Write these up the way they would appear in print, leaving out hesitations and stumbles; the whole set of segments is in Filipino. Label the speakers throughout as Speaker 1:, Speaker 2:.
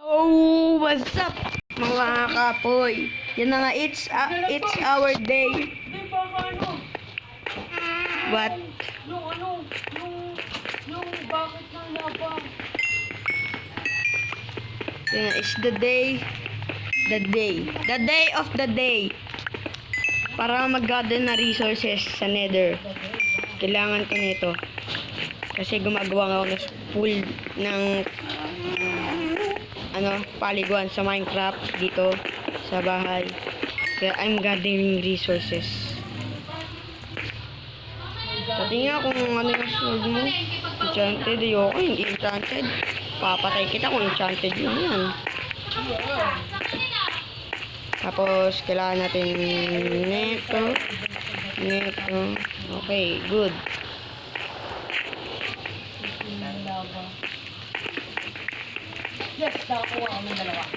Speaker 1: Oh, what's up mga kapoy? Yan na nga, it's our day.
Speaker 2: Hindi pa ano?
Speaker 1: What?
Speaker 2: Yung bakit ng laba?
Speaker 1: Yan, it's the day of the day. Para mag-gather na resources sa nether. Kailangan ko nito. Kasi gumagawa ako ng pool ng paliguan sa Minecraft dito sa bahay. Kaya I'm gathering resources. Patingin kung ano yung sword mo. Enchanted, ayoko hindi enchanted. Papatay kita kung enchanted yun yan. Tapos kailangan natin neto. Okay, good.
Speaker 2: Yes, nakakuha kami dalawa.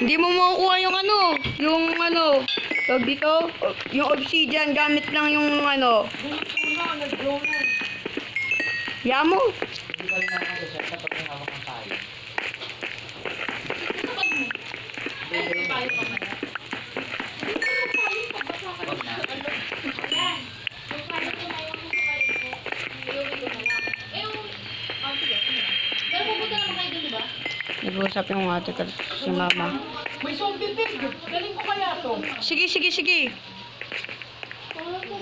Speaker 1: Hindi mo makukuha yung tawag dito, yung obsidian, gamit lang yung
Speaker 2: Nag-grow na.
Speaker 1: Yamo.
Speaker 3: Hindi pa rin nakakasya kapag may hawak ang tayo.
Speaker 1: Nag-uusap yung ate ko si mama.
Speaker 2: May zombie pig. Galing ko kaya to.
Speaker 1: Sige.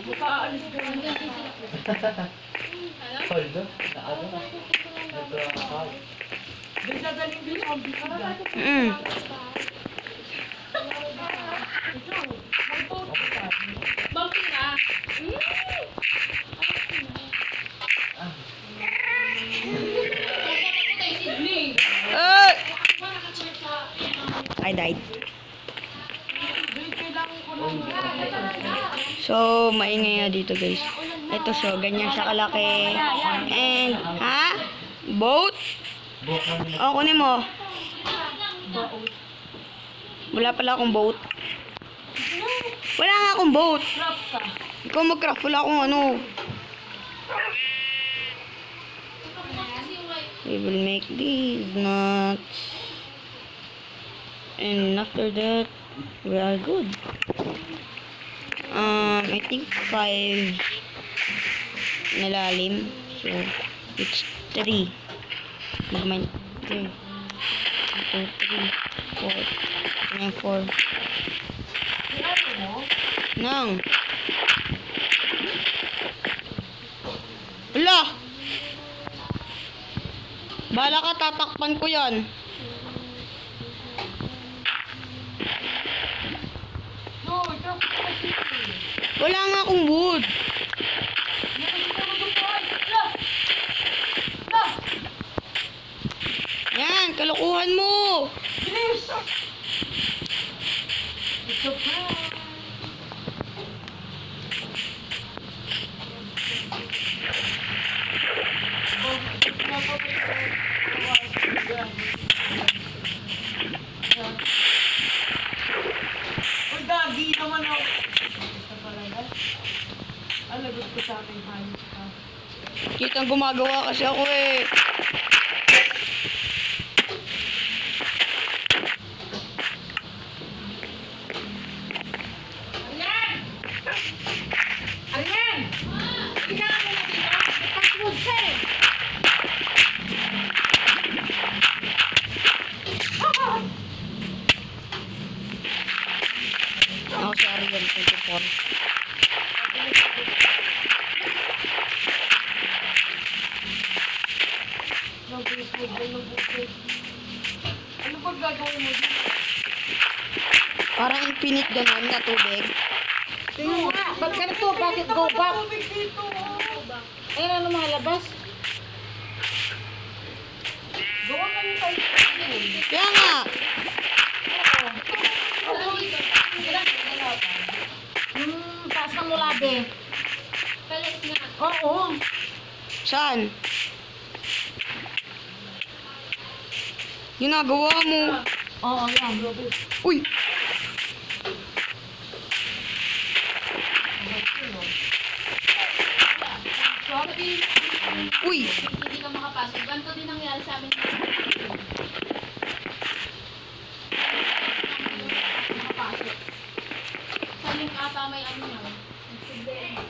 Speaker 2: Makaalis ko lang.
Speaker 3: Hold on. Ano na? Ito ang akal.
Speaker 2: Nagdadaling din zombie pig.
Speaker 1: I died. So, maingay nga dito guys. Ito ganyan siya kalaki. And, boat? O, kunin mo. Wala pala akong boat. Wala nga akong boat. Ikaw mag-craft, wala akong We will make these nuts. And after that, we are good. I think 5 nalalim. So, it's 3. Mag-mine 3. 2, 3, 4. 4. Nang. Wala! Bala ka, tatakpan ko yan. Wala nga akong wood. Yan, kalokohan mo.
Speaker 2: Bilis! It's a prank. Uy, gagi naman ako. Alagot ko sa akin, honey.
Speaker 1: Kitang gumagawa kasi ako eh.
Speaker 2: Arian! Ikaw mo na dito. Password ka eh.
Speaker 1: Ako si Arian 24.
Speaker 2: Ano pag gagawin mo dito?
Speaker 1: Parang infinite ganun na tubig.
Speaker 4: Tingnan nga, ba't ganito? Bakit go back?
Speaker 2: Tubig dito.
Speaker 4: Ayun, ano malabas?
Speaker 2: Gawa ka yung tayo.
Speaker 1: Kaya nga.
Speaker 4: Taas ng mulabi. Oo.
Speaker 1: Saan? Ginagawa mo.
Speaker 4: Oo, yan.
Speaker 1: Uy! Uy!
Speaker 2: makapasok. Ganito din nangyari sa amin. Makapasok. Sa link ata may ano na. Nagsublema.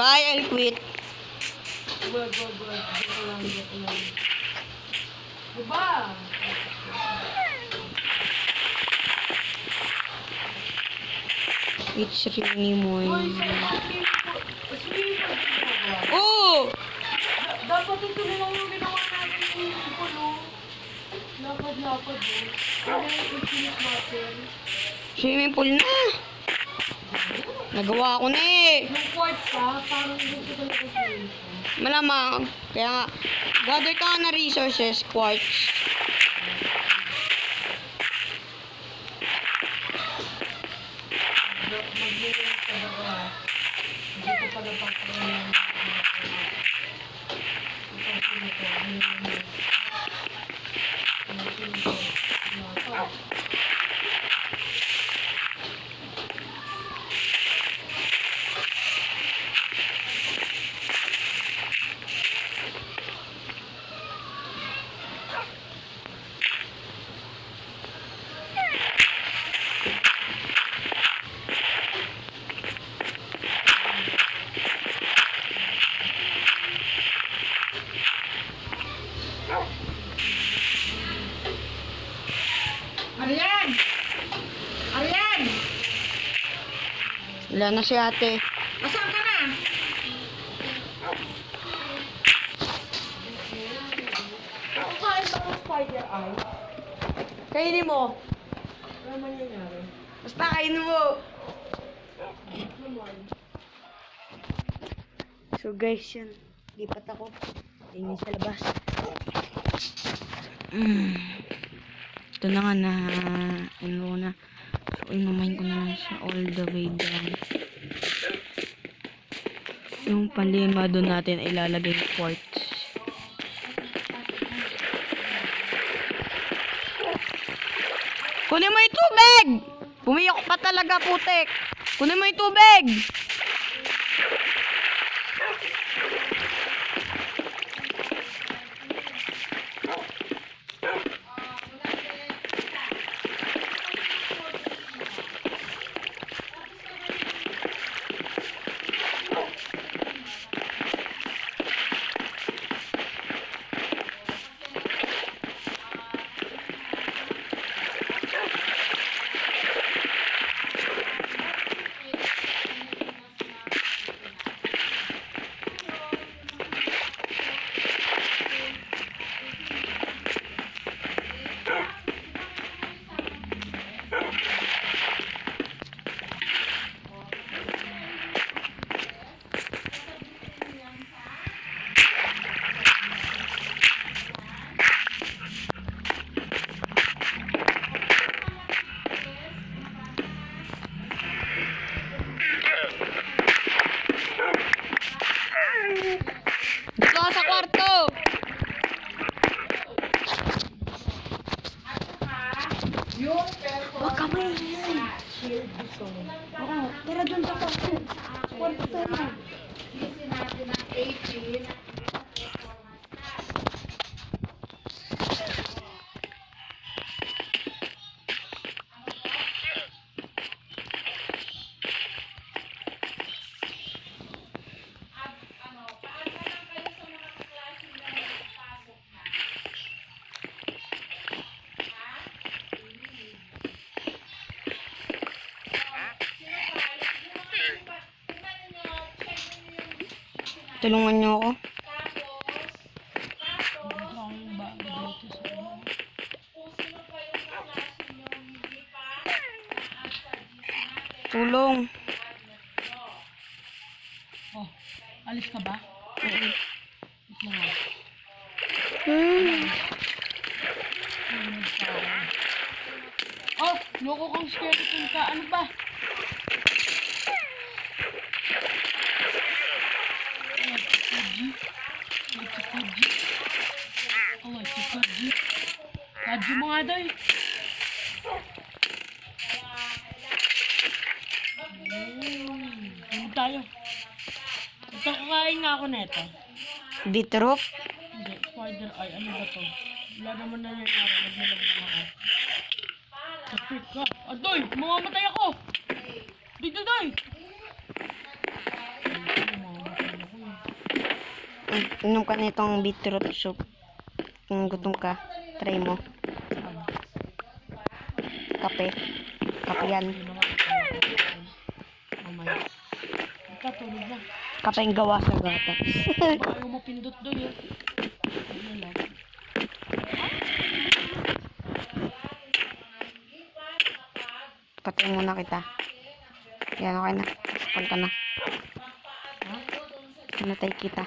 Speaker 1: Bye, I'll quit.
Speaker 2: Diba?
Speaker 1: It's really morning. Oh!
Speaker 2: Dapat ito na lang yung ginawa natin yung pulo. Lapad-lapad eh. Ano yung infinite muscle?
Speaker 1: Swimming pool na. Nagawa ko na eh.
Speaker 2: Yung quartz pa, parang gusto talaga siya.
Speaker 1: Malamang. Kaya nga, gather ka nga na resources, quartz.
Speaker 2: Mag-iwan ka ba? Hindi ko pala papagalan. Arian! Arian!
Speaker 1: Wala na si ate.
Speaker 2: Asan ka na? Kukain ba ng spider eye?
Speaker 1: Kainin mo.
Speaker 2: Ano mangyayari?
Speaker 1: Basta kainin mo. So guys, yun. Lipat ako. Tingin sa labas. Ito na nga na ano na. So inumain ko na lang siya all the way down. Yung panlima doon natin ilalagay yung quartz. Kunin mo yung tubig! Pumiyok pa talaga, putek! Kunin mo yung tubig! Dito ka sa kwarto! Huwag ka maingay. Oo, tira dun sa kwarto. Kwarto tayo.
Speaker 2: Busy natin ang 18.
Speaker 1: Tulungan niyo ako. Tulong.
Speaker 2: Oh, alis ka ba?
Speaker 1: Oo.
Speaker 2: Wait lang ah. Oh, loko kang skeleton ka. Ano ba? doy. Ano tayo? Ito, kakain nga ako neto.
Speaker 1: Beetroot.
Speaker 2: Hindi, spider eye. Ano ba to? Wala naman na nangyari. Nagmalag lang ako. Kapit ka. Adoy! Mamamatay ako! Dito, doy! Mamamatay ako eh.
Speaker 1: Inom ka nitong beetroot soup. Kung gutom ka, try mo. Kape. Kape yan.
Speaker 2: Hindi naman ako. Mamaya. Katulog na.
Speaker 1: Kape yung gawa sa gatas.
Speaker 2: Baka ayaw mapindot doy eh. Ano lang.
Speaker 1: Patay muna kita. Yan, okay na. Spon ka na.
Speaker 2: Ha?
Speaker 1: Natay kita.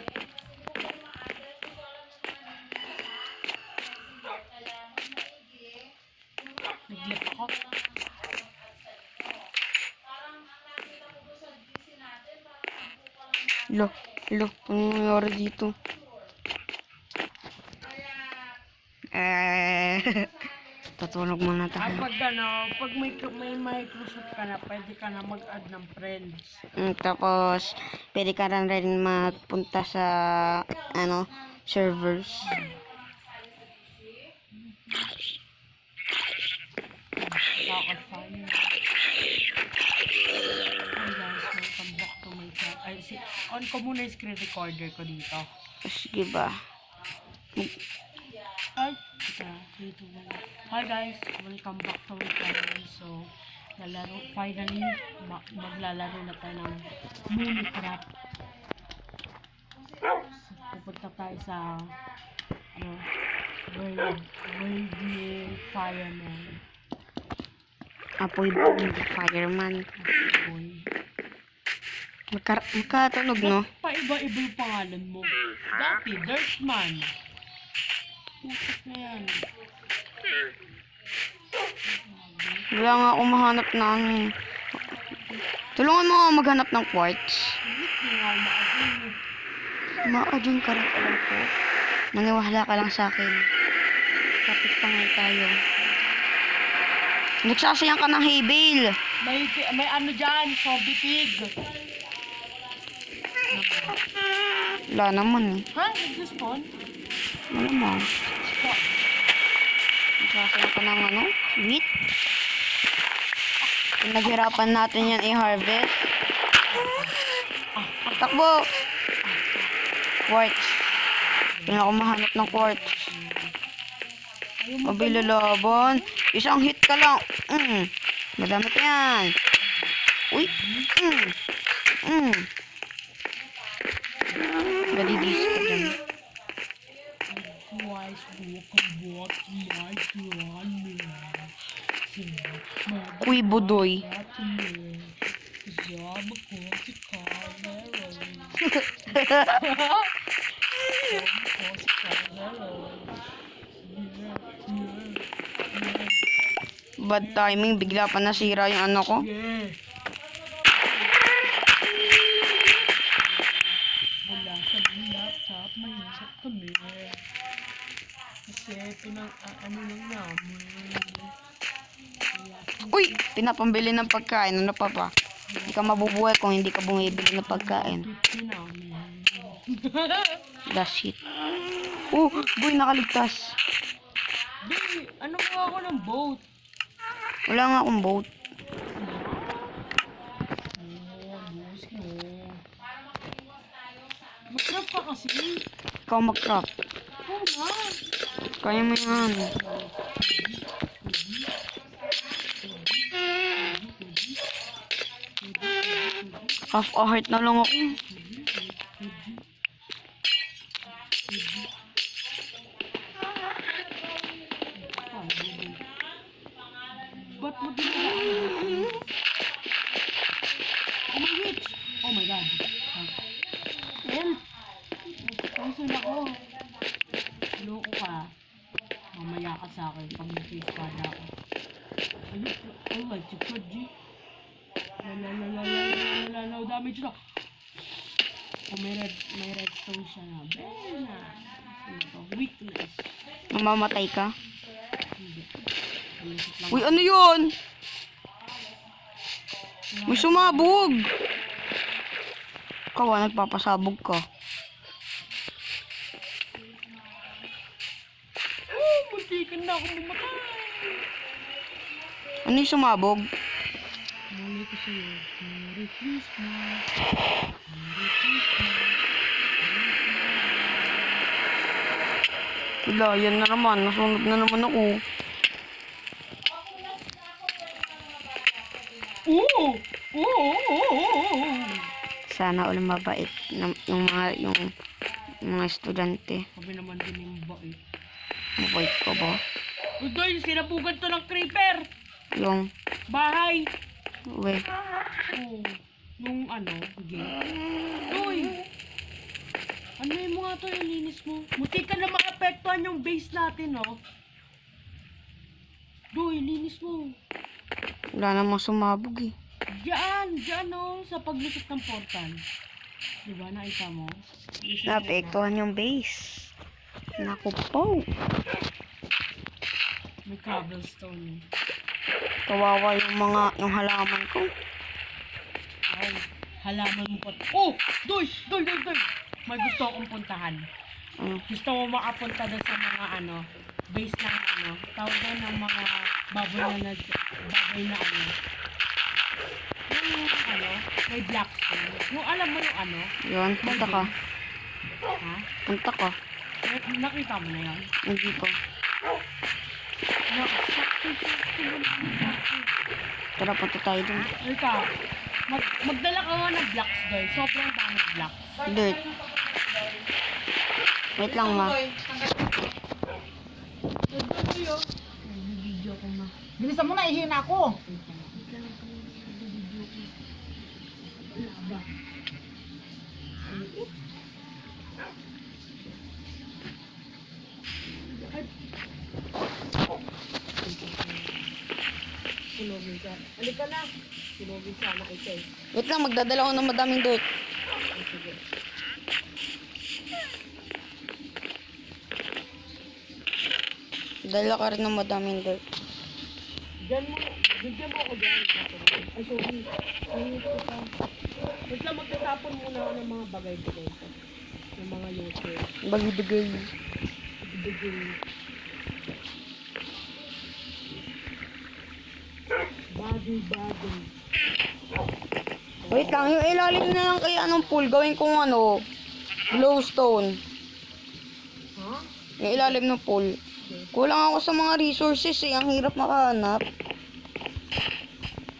Speaker 2: Nag-left ako.
Speaker 1: Lo, anong nangyari dito? Tutulog muna tayo.
Speaker 2: Pag may Microsoft ka na, pwede ka na mag-add ng friends.
Speaker 1: Tapos, pwede ka rin magpunta sa, servers.
Speaker 2: Kakasaya. Hey guys, welcome back to my channel. On ko muna yung screen recorder ko dito.
Speaker 1: Sige ba?
Speaker 2: Hi! 3, 2, 1. Hi guys! Welcome back to my channel. So, finally, maglalaro na tayo ng Minecraft. So, pupunta tayo sa, World Fireman.
Speaker 1: Apoy ba? Fireman.
Speaker 2: Boy.
Speaker 1: Magkatunog, no?
Speaker 2: Paiba-iba yung pangalan mo. Dati, Dirtman. Putak na yan.
Speaker 1: Wala nga ako mahanap na Tulungan mo ako maghanap ng quartz.
Speaker 2: Hindi nga ako maagin.
Speaker 1: Maadun ka rin, alam ko. Naniwala ka lang sa akin. Kapit pa nga tayo. Nagsasayang ka ng hay bale.
Speaker 2: May ano dyan, zombie pig.
Speaker 1: Wala naman eh.
Speaker 2: Ha? Nag-spawn?
Speaker 1: Wala mo.
Speaker 2: Spawn.
Speaker 1: Nagsasayang ka ng wheat. Naghirapan natin yan i-harvest. Takbo! Quartz. Hindi ako mahanap ng quartz. Mabilalaban. Isang hit ka lang. Madami ka yan. Uy. Madidis ka dyan.
Speaker 2: Twice walk my journey.
Speaker 1: Uy, budoy.
Speaker 2: Job ko si Carmelo.
Speaker 1: Bad timing. Bigla pa nasira yung ano ko.
Speaker 2: Yeah. Wala sa laptop, mahirap kami. Kasi ano lang namin.
Speaker 1: Uy! Pinapambili ng pagkain. Ano pa ba? Hindi ka mabubuhay kung hindi ka bumibili ng pagkain.
Speaker 2: Pipi namin.
Speaker 1: That's it. Oh! Boy, nakaligtas.
Speaker 2: Di, ano nga ako ng boat?
Speaker 1: Wala nga akong boat.
Speaker 2: Boss mo. Mag-craft ka kasi.
Speaker 1: Ikaw mag-craft.
Speaker 2: Oo nga.
Speaker 1: Kaya mo yan. Half a heart na lang ako.
Speaker 2: Ba't mo ginagawa? Oh my witch! Oh my god. Help! Puso na ako. Loko ka. Mamaya ka sa akin pag nag-face pada ako. I like to cut G. Damage na. Oh, may redstone siya na. Very nice. Ano to? Weakness.
Speaker 1: Mamamatay ka?
Speaker 2: Hindi. Panisip lang.
Speaker 1: Uy, ano yun? May sumabog. Kawa, nagpapasabog ka.
Speaker 2: Oh, muntikan na ako mamatay.
Speaker 1: Ano yung sumabog?
Speaker 2: Mali ko sa'yo. Merry Christmas. Merry Christmas.
Speaker 1: Wala, yan na naman. Nasunod na naman ako.
Speaker 2: Oo! Oo!
Speaker 1: Sana ulit mabait yung mga estudyante.
Speaker 2: Sabi naman din yung bait.
Speaker 1: Mabait ko ba?
Speaker 2: Udoy, sinabugan to ng creeper!
Speaker 1: Yung,
Speaker 2: Bahay!
Speaker 1: we,
Speaker 2: Oo. Nung ano, gate. Uy! Ano yung mga to, yung linis mo? Munti ka na maapektuhan yung base natin, no? Doy, linis mo.
Speaker 1: wala namang sumabog eh.
Speaker 2: Diyan, no, sa paglusot ng portal. Diba, nakita mo?
Speaker 1: Naapektuhan yung base. Naku po.
Speaker 2: May cobblestone.
Speaker 1: Kawawa yung halaman ko.
Speaker 2: Wow, halaman mo pa. Oh! Doy! May gusto akong puntahan.
Speaker 1: Ano?
Speaker 2: Gusto ko makapunta doon sa mga ano, base ng ano, tawag doon ng mga baboy na ano. Yung ano, may blackstone. Yung alam mo yung ano,
Speaker 1: Yun,
Speaker 2: may
Speaker 1: punta ka.
Speaker 2: base. Ha?
Speaker 1: Punta ka.
Speaker 2: Nakita mo na yan?
Speaker 1: Hindi ko.
Speaker 2: Sakto.
Speaker 1: Tara, punta tayo dun.
Speaker 2: Ikaw, magdala ka nga ng blocks doon. Sobrang daming blocks.
Speaker 1: Dirt. Wait lang ma.
Speaker 2: Video ko na.
Speaker 4: Bilisan mo na, ihina ako.
Speaker 2: Sunogin siya. Halika na. Sunogin siya na ito eh.
Speaker 1: Wait lang, magdadala ako ng madaming dirt.
Speaker 2: Sige.
Speaker 1: Dala ka rin ng madaming dirt.
Speaker 2: Diyan mo. Bigyan mo ako dyan. Ay, sorry. Ay, ito pa. Wait lang, magtatapon muna ako ng mga bagay-bagay ko. Ng mga yote.
Speaker 1: Bagay-bagay.
Speaker 2: Bagay. Bagay-bagay.
Speaker 1: Wait lang, yung ilalim na lang kaya anong pool, gawin kong ano, glowstone.
Speaker 2: Ha?
Speaker 1: Yung ilalim ng pool. Kulang ako sa mga resources eh, ang hirap makahanap.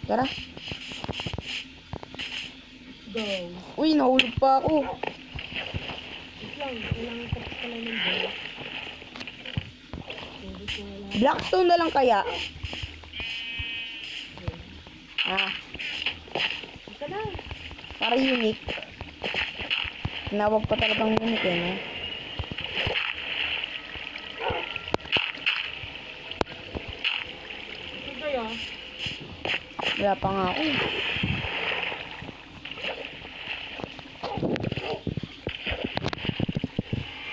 Speaker 1: Tara.
Speaker 2: Go.
Speaker 1: Uy, nahulog pa ako.
Speaker 2: Wait lang, kailangan ko pa lang ng bola. Hindi ko wala.
Speaker 1: Blackstone na lang kaya. Ah,
Speaker 2: Ito na.
Speaker 1: para unique. Tinawag pa talagang unique eh, no?
Speaker 2: Ito kaya.
Speaker 1: Wala pa nga ako.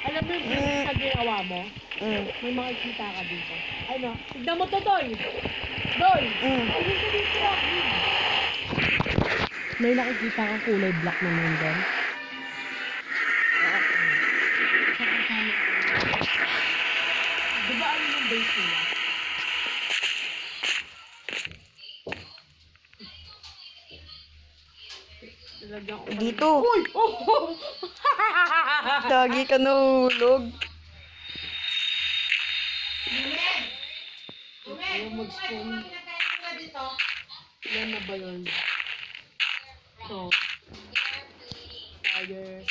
Speaker 2: Alam mo yung sa ginawa mo?
Speaker 1: Mm,
Speaker 2: May makikita ka dito. Ano? Tignan mo to, Doy! Doy!
Speaker 1: mm.
Speaker 2: Ayun ka dito! May nakikita kang kulay black na nandun. Diba ano yung base nila? Nilagyan ko pa
Speaker 1: Dito.
Speaker 2: Uy! Oh!
Speaker 1: Lagi ka nahulog.
Speaker 2: Ayaw mag-spoon. Ilan na ba yun? So, fire.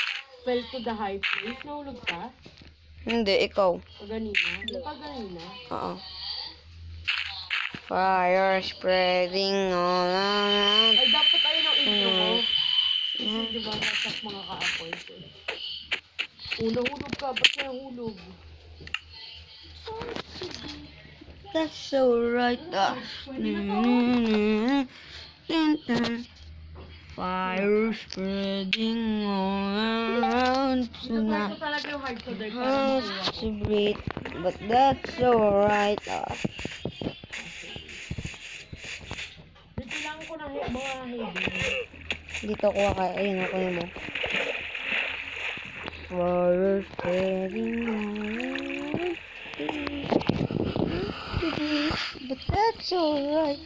Speaker 2: Fell to the high place. Nahulog ka?
Speaker 1: Hindi, ikaw.
Speaker 2: Paganina? Paganina?
Speaker 1: Oo. Fire spreading all around.
Speaker 2: Ay, dapat ayun ang intro ko. Kasi di ba nasak mga kaapoy ko. Nahulog ka. Ba't na nahulog?
Speaker 1: That's so right. Fire spreading all around tonight.
Speaker 2: Ito talaga yung hard codec para
Speaker 1: Hard
Speaker 2: makuha ko.
Speaker 1: to breathe, but that's alright.
Speaker 2: Dito lang ko ng mga heavy.
Speaker 1: Dito kuha ka. Ayun, ako mo. Fire spreading all around, but that's alright.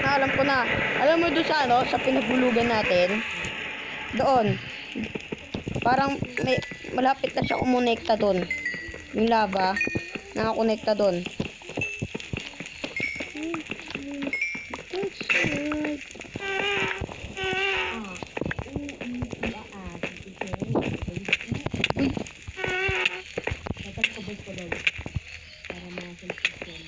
Speaker 1: Alam ko na. Alam mo doon sa ano, sa pinagbulugan natin, doon, parang may, malapit na siya kumonekta doon. Yung lava, nakakonekta doon.
Speaker 2: Tatakabos ko doon. Para ma-sensation.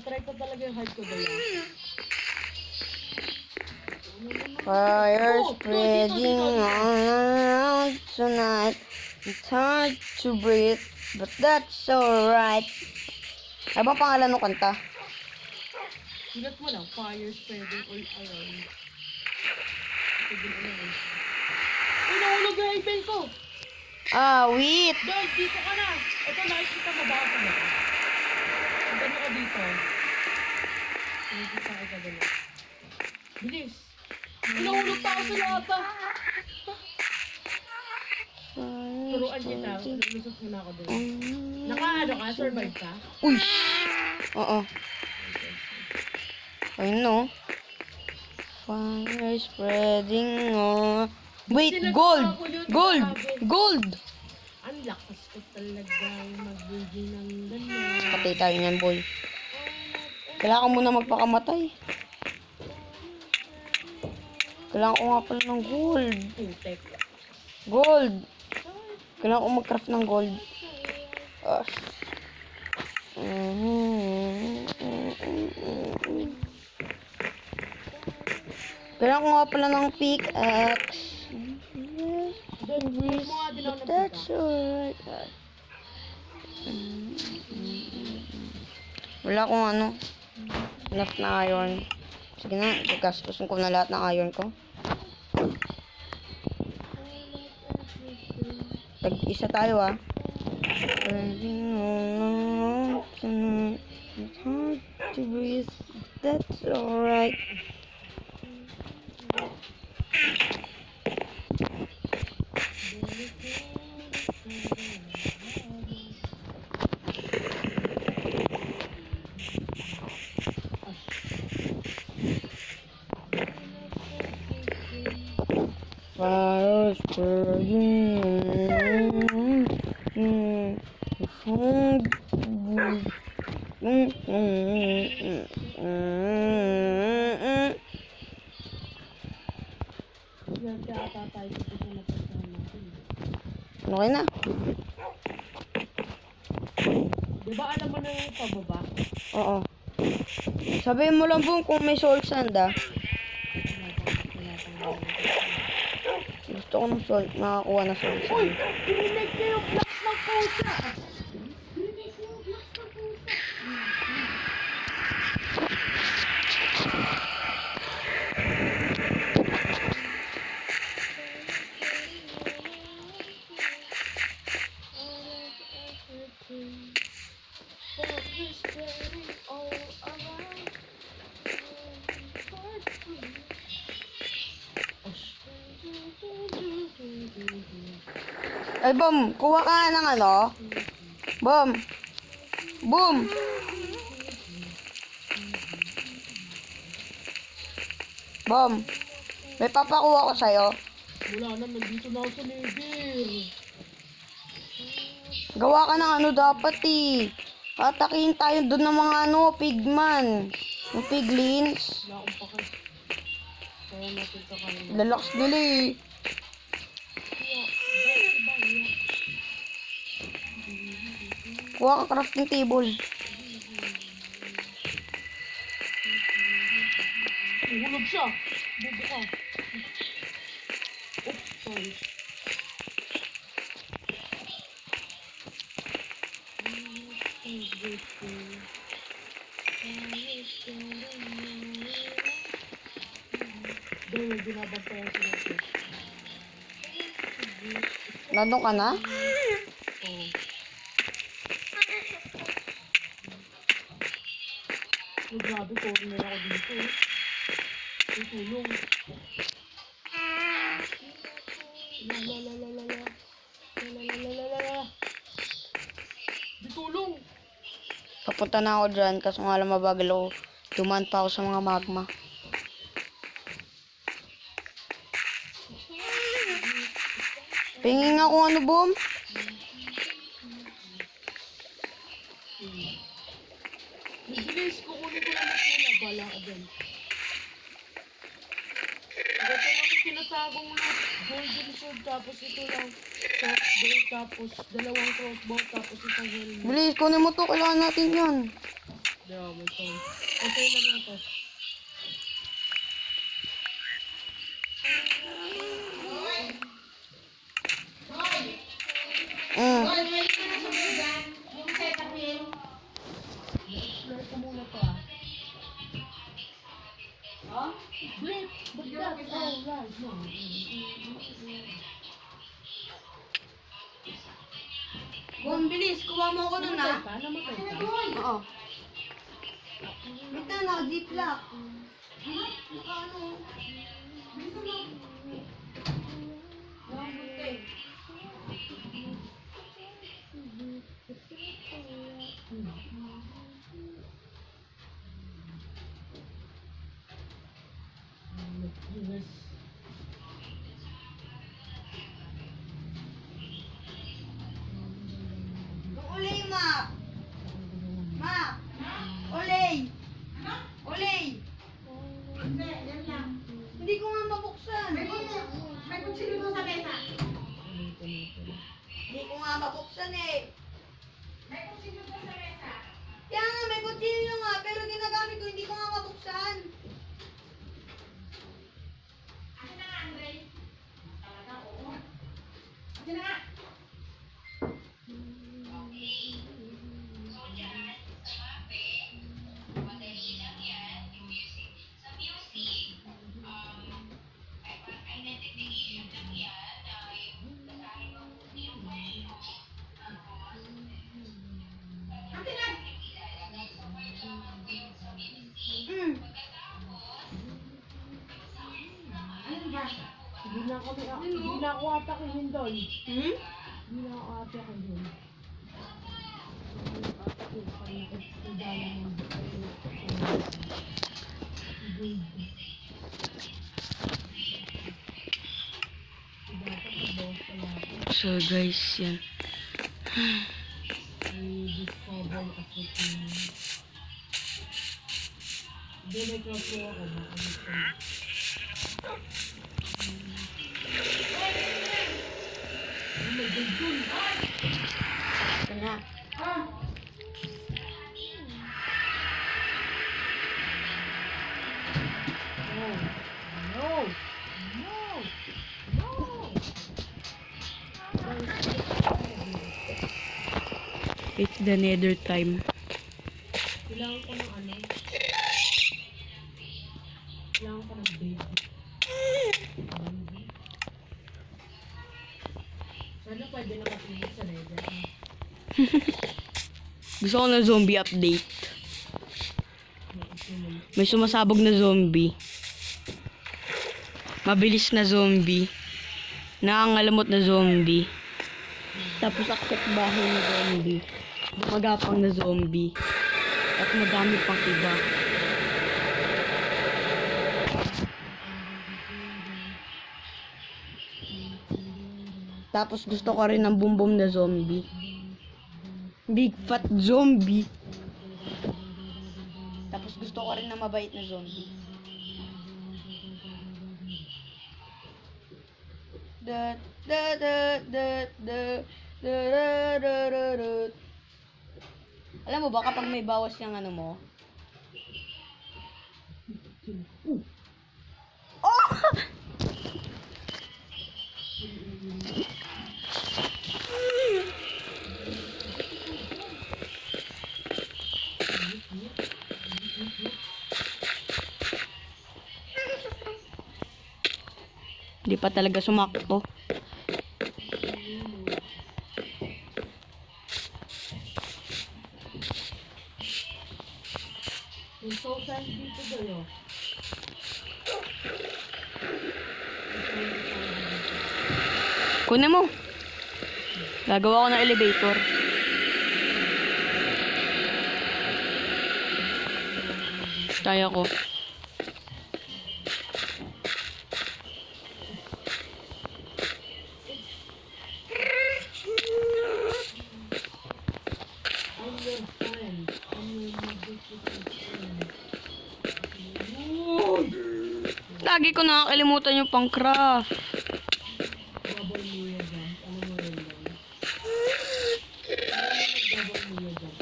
Speaker 2: Try ko talaga yung hard codec.
Speaker 1: Fire spreading all around tonight. It's hard to breathe, but that's alright. Ano ba pangalan ng kanta?
Speaker 2: Sulat mo lang, fire spreading all around. Sige na lang. Uy, nahulog yung ipin ko!
Speaker 1: Ah, wait!
Speaker 2: Dol, dito ka na! Ito, nakikita mo ba ako na? Gano ka dito? Nakikita ka dala. Bilis! Nahulog pa ako sa lata! Turuan kita, lulusot muna ako doon. Naka-ano ka? Survive ka?
Speaker 1: Uy! Oo. Ayun no. Fire spreading all... Wait, gold! Gold! Gold!
Speaker 2: Ang lakas ko talagang mag-building ng ganyan.
Speaker 1: Patay tayo niyan, boy. Kailangan mo na magpakamatay. Kailangan ko nga pala ng gold.
Speaker 2: Putek.
Speaker 1: Gold! Kailangan ko mag-craft ng gold. Kailangan ko nga pala ng pickaxe.
Speaker 2: Doon, mo nga din ako
Speaker 1: That's
Speaker 2: nagpita.
Speaker 1: alright. Wala akong ano. Enough na iron. Sige na, gagastusin ko na lahat ng iron ko. Tag-isa tayo ah. It's hard to breathe. That's alright. Fire spreading.
Speaker 2: Swerte ata tayo dito sa napuntahan natin.
Speaker 1: Okay na.
Speaker 2: Diba alam mo na yung pababa?
Speaker 1: Oo. Sabihin mo lang po kung may soul sand ah. Gusto ko ng soul, makakuha na soul sand.
Speaker 2: Dinimake niya yung blocks ng pusa!
Speaker 1: Ay, Bom, kuha ka ng ano? Bom. Boom. Bom. May papakuha ko sa'yo.
Speaker 2: Wala na, nandito na ako sa level.
Speaker 1: Gawa ka ng ano dapat eh. Atakihin tayo doon ng mga ano, pigman. Yung piglins.
Speaker 2: Wala akong pakay. Kaya natin sa kanila.
Speaker 1: Lalakas nila eh. Kuha ka crafting table.
Speaker 4: Hulog siya. Bubo ka. Oops, sorry. Dahil binabantayan sila ito.
Speaker 1: Nandun ka na?
Speaker 4: Oo. Oh, grabe, corner ako dito. Tutulong. La la la la la la. La la la la la la la. Ditulong!
Speaker 1: Papunta na ako dyan, kaso nga lang mabagal ako. Dumaan pa ako sa mga magma. Pingin nga kung ano, Boom.
Speaker 4: Bibilis, kukunin ko lang muna. Bala ka dyan. Ito lang yung tinatagong na golden sword, tapos ito lang crossbow, tapos dalawang crossbow, tapos isang helmet.
Speaker 1: Bilis, kunin mo to. Kailangan natin yan.
Speaker 4: Yeah, may time. Okay lang na to.
Speaker 1: Mm.
Speaker 4: I-explore ko muna to ah. Huh? Break! Bagdat! Oh, right. No.
Speaker 1: Boom, bilis. Kuha mo ako nun, ha?
Speaker 4: Namatay ka?
Speaker 1: Oo. Bita na, ziplock. Ano? Bisa na. Nabuti.
Speaker 4: Yes.
Speaker 1: Ulay, Map. Map. Ulay. Ulay. Hindi ko nga mabuksan.
Speaker 5: May kutsilyo doon sa mesa.
Speaker 1: Hindi ko nga mabuksan eh.
Speaker 5: May kutsilyo doon sa mesa.
Speaker 1: Kaya nga, may kutsilyo nga, pero ginagamit ko, hindi ko nga mabuksan.
Speaker 5: Akin na nga, Andre. Talaga, oo. Akin na nga. Akin na.
Speaker 1: Mm.
Speaker 5: Ano ba?
Speaker 4: Hindi na ako ata kayo doon.
Speaker 1: Hmm?
Speaker 4: Hindi na ako ata kayo doon.
Speaker 1: So guys, yan.
Speaker 4: Discover ako kung doon ko ako makalimutan.
Speaker 1: Ito na.
Speaker 4: No! No! No!
Speaker 2: It's the nether time.
Speaker 4: Kailangan ko ng ano? Kailangan ko ng baby. Sana pwede na matinig sa nether.
Speaker 2: Gusto ko ng zombie update. May sumasabog na zombie. Mabilis na zombie. Nangangalamot na zombie. Tapos akit bahay na zombie. Magapang na zombie. At madami pang iba. Tapos gusto ko rin ng bumbum na zombie. Big fat zombie. Tapos gusto ko rin ng mabait na zombie. Da da da da da da da da da da. Alam mo ba kapag may bawas yung ano mo,
Speaker 1: Hindi pa talaga sumakto.
Speaker 4: Yung sausan dito doyo.
Speaker 1: Kunin mo. Gagawa ko ng elevator. Kaya ko.
Speaker 4: I'm your friend. I'm your beautiful friend.
Speaker 1: Lagi ko nakakalimutan yung pang-craft.
Speaker 4: Double Muya Jump. Alam mo yun lang. Double Muya Jump.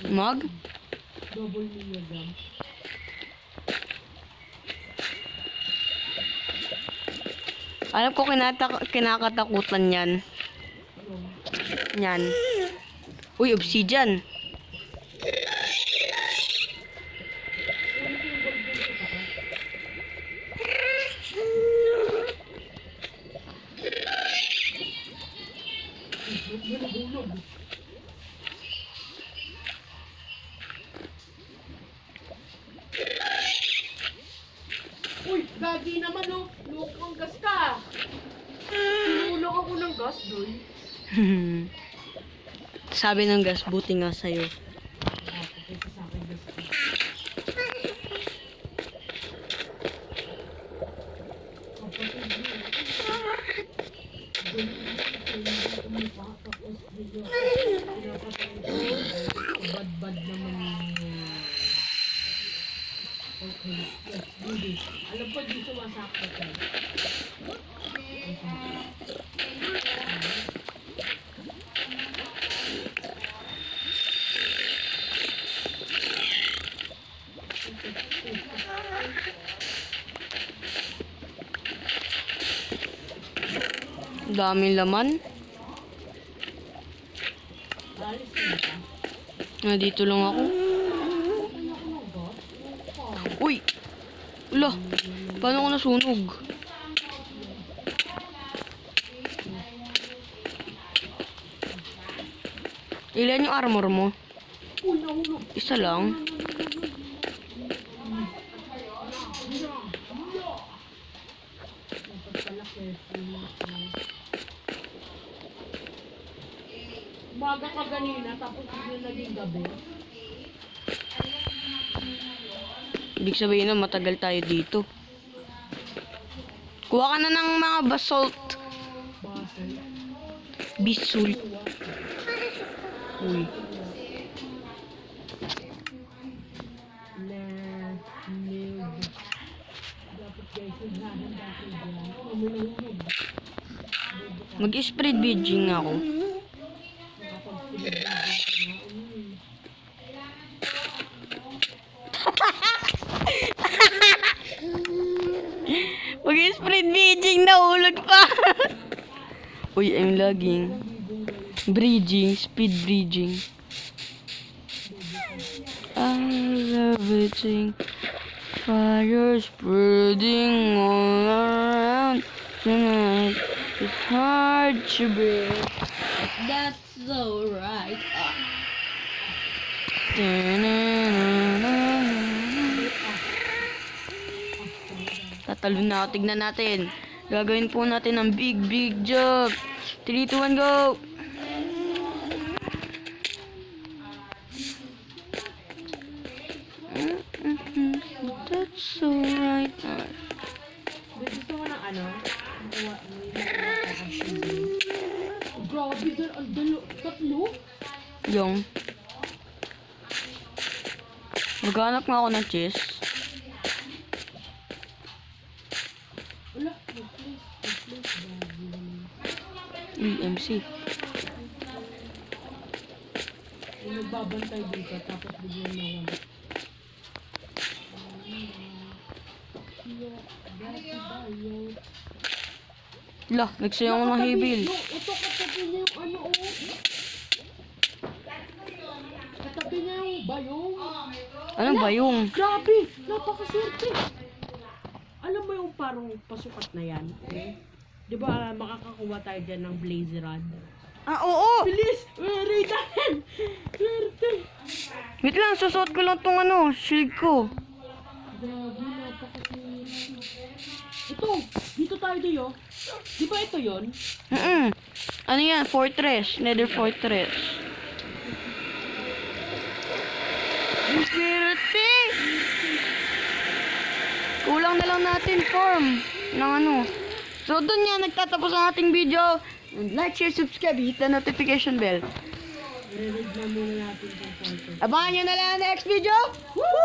Speaker 1: Mag?
Speaker 4: Double Muya Jump.
Speaker 1: Alam ko kinakatakutan yan. Yan. Uy, obsidian.
Speaker 4: Uy, gagi naman oh. Lukang gas ka. Tinulog ako ng gas doy.
Speaker 1: Sabi ng gas, buti nga sa'yo.
Speaker 4: Kapit sa akin gas ka. Bad naman niya. Okay, let's do this. Alam ko di sumasakto ka.
Speaker 1: Daming laman.
Speaker 4: Alis na ka.
Speaker 1: Nandito lang ako. Uy! Ula! Paano ako nasunog? Ilan yung armor mo?
Speaker 4: Uy, nahulog.
Speaker 1: Isa lang.
Speaker 4: Dapat pala careful na ako. Umaga ka ganina, tapos bigla naging gabi.
Speaker 1: Ibig sabihin na matagal tayo dito. Kuha ka na ng mga basalt.
Speaker 4: Basal.
Speaker 1: Bisult. Uy.
Speaker 4: Left, mid. Dapat guys, hinahan dati dyan. Ano nahulog?
Speaker 1: Mag-spread bridging ako.
Speaker 4: Nakapag-spread na dyan.
Speaker 1: Mag-spread bridging na ulog pa. Uy, I'm lagging. Bridging, speed bridging. I love bridging. Fire spreading all around tonight. It's hard to breathe. That's so right. Tatalon na ako. Tignan natin. Gagawin po natin ang big job. 3, 2, 1, go! That's so right.
Speaker 4: Gusto mo ng ano? Grabe doon, ang tatlo?
Speaker 1: Yung. Maghanap nga ako ng chest.
Speaker 4: Wala, mag-place, bago.
Speaker 1: EMC.
Speaker 4: Ano
Speaker 2: nagbabantay dito, tapos biglang nawala.
Speaker 1: Lah, nagsayang ako ng hibil.
Speaker 2: Ito katabi niya yung ano, oh. Katabi niya yung bayong.
Speaker 1: Ano ba yung?
Speaker 2: Grabe! Napakaswerte! Alam mo yung parang pasukat na yan? Eh? Di ba makakakuha tayo dyan ng blaze rod?
Speaker 1: Ah, oo!
Speaker 2: Bilis! Raidan! Swerte!
Speaker 1: Wait lang, susuot ko lang tong ano, shield ko.
Speaker 2: Grabe, napakaswerte. Ito! Dito tayo diyo. Di ba ito yon?
Speaker 1: Ano yan? Fortress. Nether Fortress. Swerte! Kulang na lang natin form ng ano. So, dun yan, nagtatapos ang ating video. And like, share, subscribe, hit the notification bell.
Speaker 2: I-read na muna natin kung saan ito.
Speaker 1: Abangan nyo na lang ang next video. Woo!